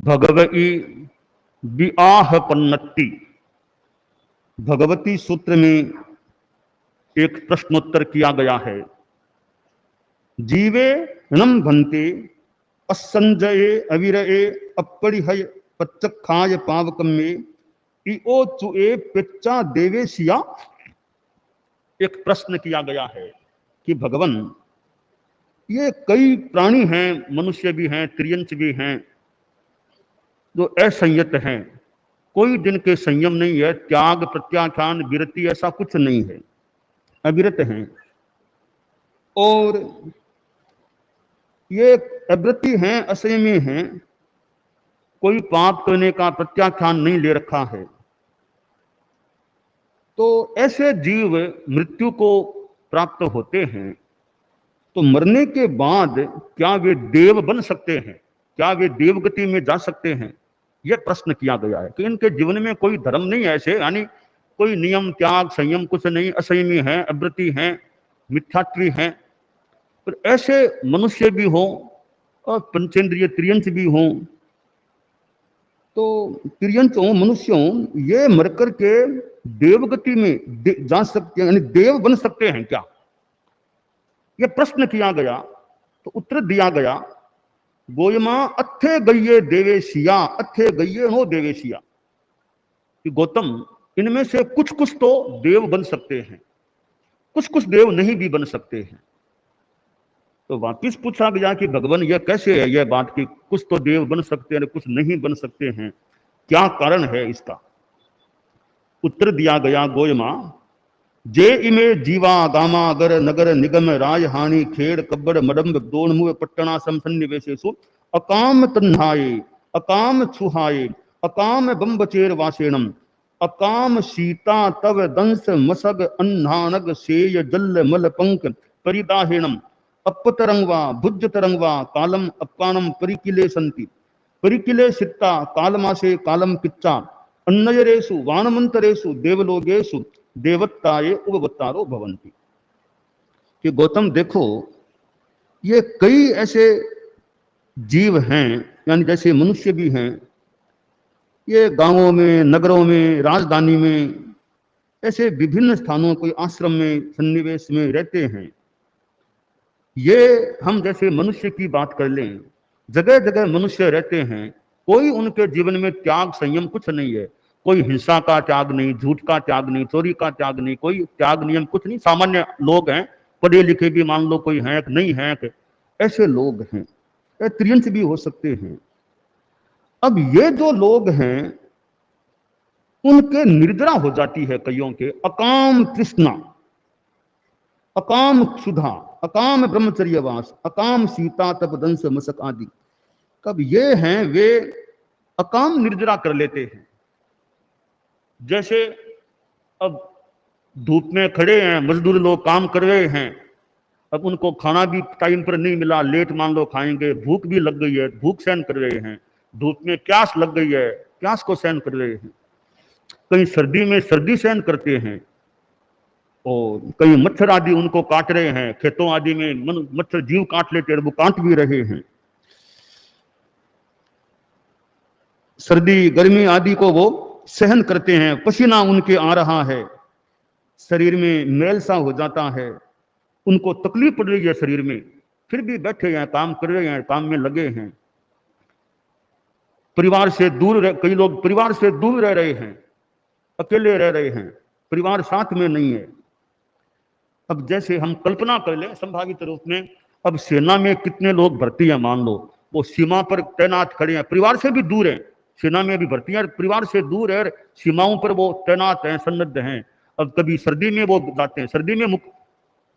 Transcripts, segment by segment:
भगवती विआह पन्नति। भगवती सूत्र में एक प्रश्नोत्तर किया गया है। जीवे णम भन्ते असंजये अविरये अपरिहय प्रत्यक्षाय पावकम में इओ चुए पेच्चा देवेशिया। एक प्रश्न किया गया है कि भगवान, ये कई प्राणी हैं, मनुष्य भी हैं, त्रियंच भी हैं, जो असंयत हैं, कोई दिन के संयम नहीं है, त्याग प्रत्याख्यान विरति ऐसा कुछ नहीं है, अविरत हैं। और ये अवृत्ति हैं, असंयमी हैं, कोई पाप करने का प्रत्याख्यान नहीं ले रखा है। तो ऐसे जीव मृत्यु को प्राप्त होते हैं, तो मरने के बाद क्या वे देव बन सकते हैं? क्या वे देवगति में जा सकते हैं? यह प्रश्न किया गया है कि इनके जीवन में कोई धर्म नहीं है, ऐसे यानी कोई नियम त्याग संयम कुछ नहीं, असंयमी है, अवृत्ति है, मिथ्यात्वी है। पर ऐसे मनुष्य भी हो और पंचेंद्रिय त्रियंच भी हो, तो त्रियंच हो, मनुष्य हो, ये मरकर के देवगति में जा सकते हैं, यानी देव बन सकते हैं क्या? यह प्रश्न किया गया तो उत्तर दिया गया, गोयमा अथे गये देवेशिया, अथे गये हो देवेशिया, कि गौतम, इनमें से कुछ कुछ तो देव बन सकते हैं, कुछ कुछ देव नहीं भी बन सकते हैं। तो वापिस पूछा गया कि भगवान, यह कैसे है यह बात कि कुछ तो देव बन सकते हैं, कुछ नहीं बन सकते हैं, क्या कारण है इसका? उत्तर दिया गया, गोयमा जे इमे जीवा गामा अगर नगर निगम राज हानि खेड़ कब्बड़ मडम्ब दोणमुह पट्टना सन्निवेशेषु अकाम तन्हाये अकाम छुहाये अकाम बम्बचेर वासेणम अकाम सीता तव दंस मसग अन्नानग सेय जल मल पंक परिदाहेणम अपतरंगवा भुज तरंगवा कालम अपकानम परिकिले संति परिकिले सित्ता कालमासे कालम किच्चा अन्नयरेषु वाणमंतरेषु देवलोकेषु देवत्ताये उपवत्तारो भवन्ति। कि गौतम देखो, ये कई ऐसे जीव हैं, यानी जैसे मनुष्य भी हैं, ये गांवों में, नगरों में, राजधानी में, ऐसे विभिन्न स्थानों, कोई आश्रम में, सन्निवेश में रहते हैं। ये हम जैसे मनुष्य की बात कर लें, जगह जगह मनुष्य रहते हैं, कोई उनके जीवन में त्याग संयम कुछ नहीं है, कोई हिंसा का त्याग नहीं, झूठ का त्याग नहीं, चोरी का त्याग नहीं, कोई त्याग नियम कुछ नहीं। सामान्य लोग हैं, पढ़े लिखे भी मान लो कोई हैं नहीं हैं, ऐसे लोग हैं, त्रियंश भी हो सकते हैं। अब ये जो लोग हैं, उनके निर्जरा हो जाती है कईयों के अकाम तृष्णा, अकाम क्षुधा, अकाम ब्रह्मचर्यवास, अकाम सीता तप दंस मसक आदि। कब ये हैं, वे अकाम निर्जरा कर लेते हैं। जैसे अब धूप में खड़े हैं, मजदूर लोग काम कर रहे हैं, अब उनको खाना भी टाइम पर नहीं मिला, लेट मान लो खाएंगे, भूख भी लग गई है, भूख सहन कर रहे हैं, धूप में प्यास लग गई है, प्यास को सहन कर रहे हैं, कहीं सर्दी में सर्दी सहन करते हैं, और कई मच्छर आदि उनको काट रहे हैं, खेतों आदि में मच्छर जीव काट लेते हैं, वो काट भी रहे हैं। सर्दी गर्मी आदि को वो सहन करते हैं, पसीना उनके आ रहा है, शरीर में मैल सा हो जाता है, उनको तकलीफ पड़ रही है शरीर में, फिर भी बैठे हैं, काम कर रहे हैं, काम में लगे हैं। परिवार से दूर कई लोग परिवार से दूर रह रहे हैं, अकेले रह रहे हैं, परिवार साथ में नहीं है। अब जैसे हम कल्पना कर लें संभावित रूप में, अब सेना में कितने लोग भर्ती हैं, मान लो वो सीमा पर तैनात खड़े हैं, परिवार से भी दूर हैं, सेना में भी भर्ती है, परिवार से दूर है, सीमाओं पर वो तैनात हैं, सन्नद्ध हैं। अब कभी सर्दी में वो जाते हैं, सर्दी में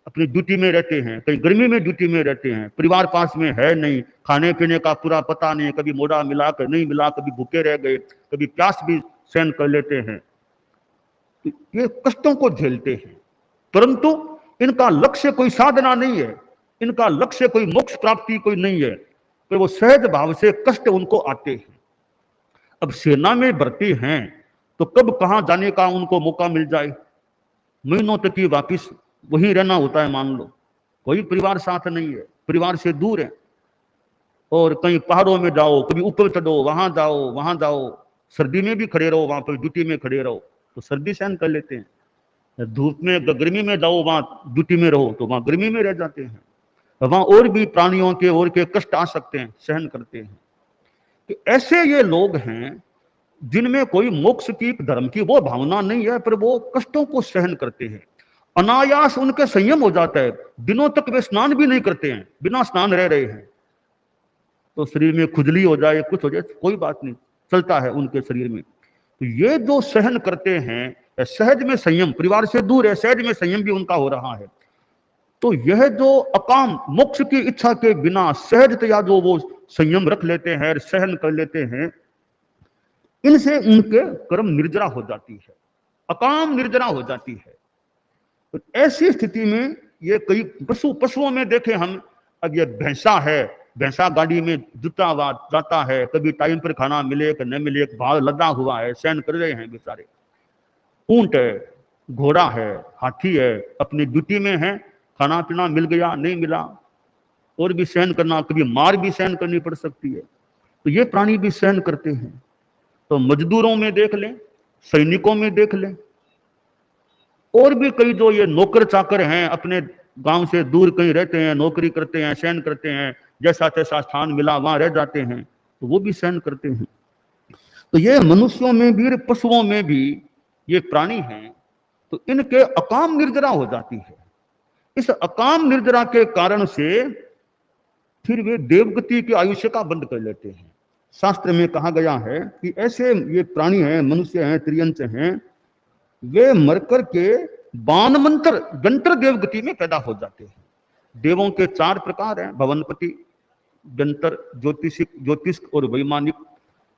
अपनी ड्यूटी में रहते हैं, कहीं गर्मी में ड्यूटी में रहते हैं, परिवार पास में है नहीं, खाने पीने का पूरा पता नहीं, कभी मोड़ा मिला कर नहीं मिला, कभी भूखे रह गए, कभी प्यास भी सहन कर लेते हैं। ये कष्टों को झेलते हैं, परंतु इनका लक्ष्य कोई साधना नहीं है, इनका लक्ष्य कोई मोक्ष प्राप्ति कोई नहीं है, तो वो सहज भाव से कष्ट उनको आते हैं। अब सेना में भर्ती हैं तो कब कहां जाने का उनको मौका मिल जाए, महीनों तक ही वापिस वहीं रहना होता है, मान लो कोई परिवार साथ नहीं है, परिवार से दूर है। और कहीं पहाड़ों में जाओ, कभी ऊपर चढ़ो, वहां जाओ, वहां जाओ, सर्दी में भी खड़े रहो, वहां पर ड्यूटी में खड़े रहो तो सर्दी सहन कर लेते हैं। धूप में, गर्मी में जाओ, वहां ड्यूटी में रहो तो वहां गर्मी में रह जाते हैं। वहां और भी प्राणियों के और के कष्ट आ सकते हैं, सहन करते हैं। कि ऐसे ये लोग हैं जिनमें कोई मोक्ष की, धर्म की वो भावना नहीं है, पर वो कष्टों को सहन करते हैं। अनायास उनके संयम हो जाता है, दिनों तक वे स्नान भी नहीं करते हैं, बिना स्नान रह रहे हैं। तो शरीर में खुजली हो जाए, कुछ हो जाए, कोई बात नहीं, चलता है उनके शरीर में। तो ये जो सहन करते हैं, सहज में संयम, परिवार से दूर है, सहज में संयम भी उनका हो रहा है। तो यह जो अकाम मोक्ष की इच्छा के बिना सहजतया जो वो संयम रख लेते हैं, सहन कर लेते हैं, इनसे उनके कर्म निर्जरा हो जाती है, अकाम निर्जरा हो जाती है। तो ऐसी स्थिति में ये कई पशुओं में देखे हम, अब ये भैंसा है, भैंसा गाड़ी में जुटा हुआ जाता है, कभी टाइम पर खाना मिले कि न मिले, भार लदा हुआ है, सहन कर रहे हैं बेचारे। ऊंट है, घोड़ा है, हाथी है, अपनी ड्यूटी में है, खाना पीना मिल गया नहीं मिला, और भी सहन करना, कभी मार भी सहन करनी पड़ सकती है। तो ये प्राणी भी सहन करते हैं। तो मजदूरों में देख लें, सैनिकों में देख लें, और भी कई जो ये नौकर चाकर हैं, अपने गांव से दूर कहीं रहते हैं, नौकरी करते हैं, सहन करते हैं, जैसा तैसा स्थान मिला वहां रह जाते हैं, तो वो भी सहन करते हैं। तो ये मनुष्यों में भी, पशुओं में भी ये प्राणी हैं, तो इनके अकाम निर्जरा हो जाती है। इस अकाम निर्जरा के कारण से फिर वे देवगति के आयुष्य का बंद कर लेते हैं। शास्त्र में कहा गया है कि ऐसे ये प्राणी हैं, मनुष्य हैं, त्रियंच हैं, वे मरकर के बानमंत्र गंत्र देवगति में पैदा हो जाते हैं। देवों के 4 प्रकार हैं, भवनपति, गंतर, ज्योतिष और वैमानिक।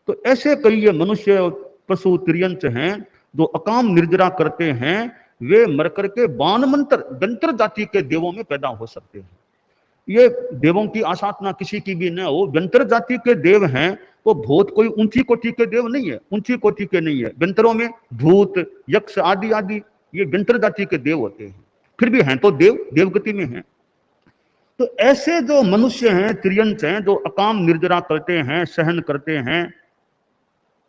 तो ऐसे कई ये मनुष्य, पशु, त्रियंच हैं जो अकाम निर्जरा करते हैं, वे मरकर के बानमंत्र गंतर जाति के देवों में पैदा हो सकते हैं। ये देवों की आसाधना किसी की भी न हो, गंतर जाति के देव हैं, वो बहुत कोई ऊंची कोटि के देव नहीं है, ऊंची कोटि के नहीं है। गंतरों में भूत, यक्ष आदि आदि ये गंतर जाति के देव होते हैं, फिर भी हैं तो देवगति में हैं। तो ऐसे जो मनुष्य हैं, त्रियंच हैं, जो अकाम निर्जरा करते हैं, सहन करते हैं,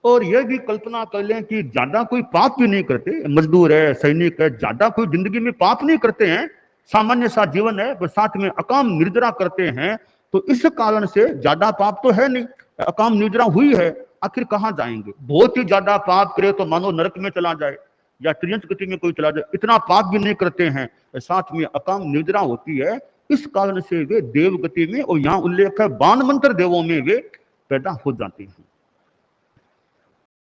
और यह भी कल्पना कर लें कि ज्यादा कोई पाप भी नहीं करते, मजदूर है, सैनिक है, ज्यादा कोई जिंदगी में पाप नहीं करते हैं, सामान्य सा जीवन है, पर साथ में अकाम निर्जरा करते हैं, तो इस कारण से ज्यादा पाप तो है नहीं, अकाम निर्जरा हुई है, आखिर कहाँ जाएंगे? बहुत ही ज्यादा पाप करे तो मानो नरक में चला जाए या त्रियंच गति में कोई चला जाए, इतना पाप भी नहीं करते हैं, साथ में अकाम निर्जरा होती है। इस कारण से वे देव गति में, और यहाँ उल्लेख है बान मंत्र देवों में, वे पैदा हो जाते हैं।